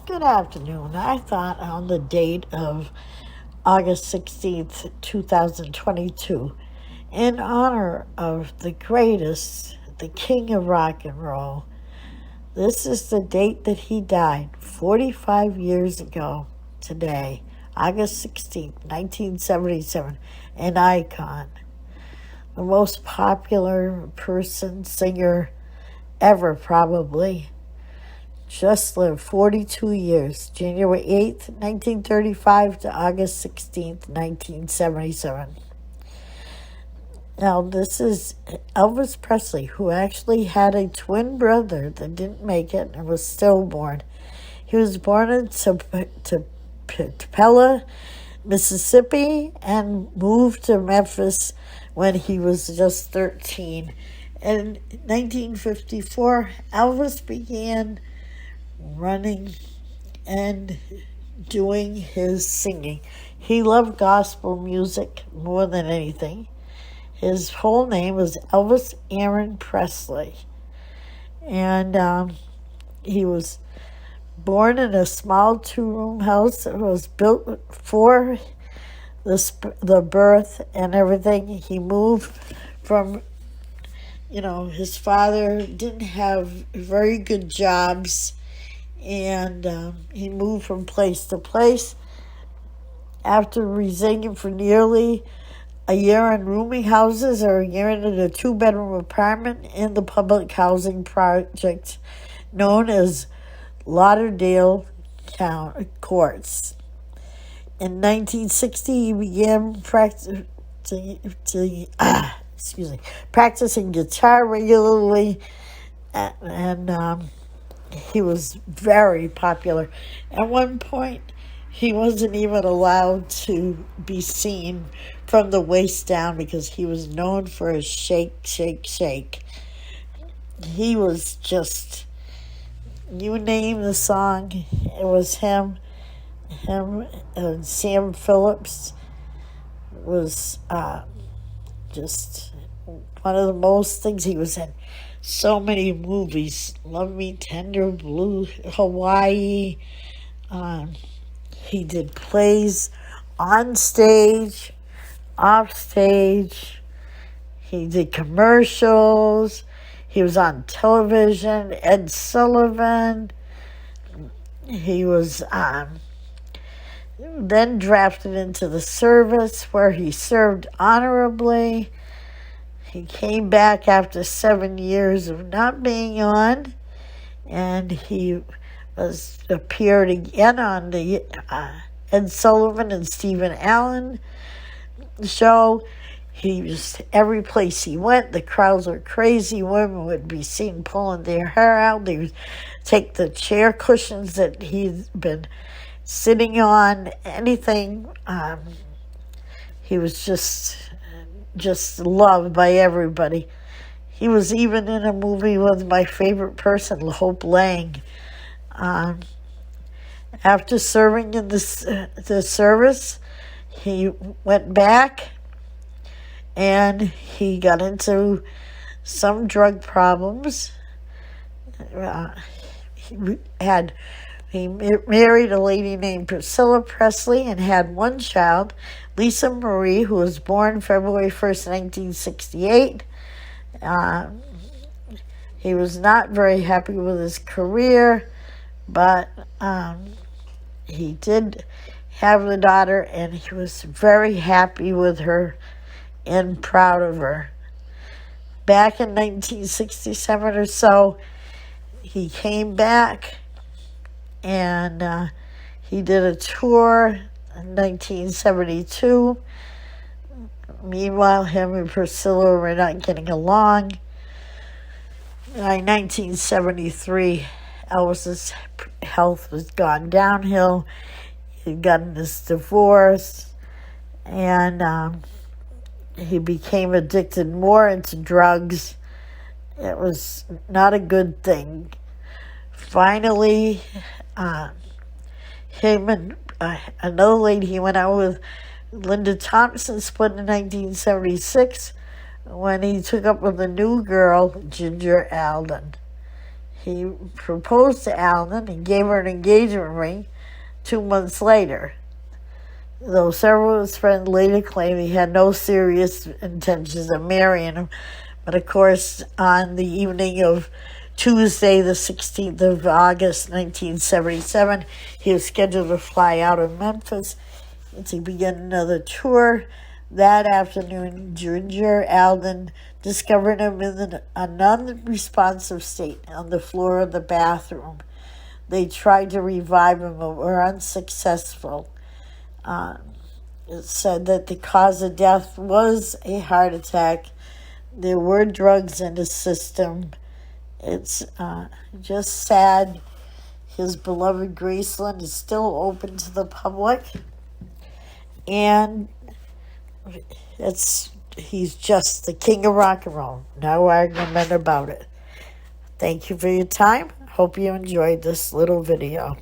Good afternoon. I thought on the date of August 16th, 2022, in honor of the greatest, the king of rock and roll, this is the date that he died, 45 years ago today, August 16th, 1977, an icon, the most popular singer ever, probably. Just lived 42 years, January 8th, 1935 to August 16th, 1977. Now, this is Elvis Presley, who actually had a twin brother that didn't make it and was stillborn. He was born in Tupelo, Mississippi, and moved to Memphis when he was just 13. In 1954, Elvis began running and doing his singing. He loved gospel music more than anything. His whole name was Elvis Aaron Presley. And he was born in a small two-room house that was built for the birth and everything. He moved from, his father didn't have very good jobs, and he moved from place to place. After residing for nearly a year in rooming houses or a year in a two-bedroom apartment in the public housing project known as Lauderdale Courts. In 1960, he began practicing guitar regularly, and he was very popular. At one point, he wasn't even allowed to be seen from the waist down because he was known for his shake, shake, shake. He was just, you name the song, it was him. And Sam Phillips was just one of the most things. He was in so many movies. Love Me Tender, Blue, Hawaii. He did plays on stage, off stage. He did commercials. He was on television. Ed Sullivan. He was then drafted into the service, where he served honorably. He came back after 7 years of not being on, and he appeared again on the Ed Sullivan and Stephen Allen show. He was every place he went, the crowds were crazy. Women would be seen pulling their hair out. They would take the chair cushions that he'd been sitting on, anything. He was just loved by everybody. He was even in a movie with my favorite person, Hope Lang. After serving in the service, he went back and he got into some drug problems. He married a lady named Priscilla Presley and had one child, Lisa Marie, who was born February 1st, 1968. He was not very happy with his career, but he did have the daughter, and he was very happy with her and proud of her. Back in 1967 or so, he came back, and he did a tour in 1972. Meanwhile, him and Priscilla were not getting along. By 1973, Elvis's health was gone downhill. He'd gotten his divorce, and he became addicted more into drugs. It was not a good thing. Finally, him and another lady he went out with, Linda Thompson, split in 1976 when he took up with a new girl, Ginger Alden. He proposed to Allen and gave her an engagement ring 2 months later, though several of his friends later claimed he had no serious intentions of marrying him. But of course, on the evening of Tuesday, the 16th of August, 1977, he was scheduled to fly out of Memphis to begin another tour. That afternoon, Ginger Alden discovered him in a non-responsive state on the floor of the bathroom. They tried to revive him but were unsuccessful. It said that the cause of death was a heart attack. There were drugs in his system. It's just sad. His beloved Graceland is still open to the public. And he's just the king of rock and roll. No argument about it. Thank you for your time. Hope you enjoyed this little video.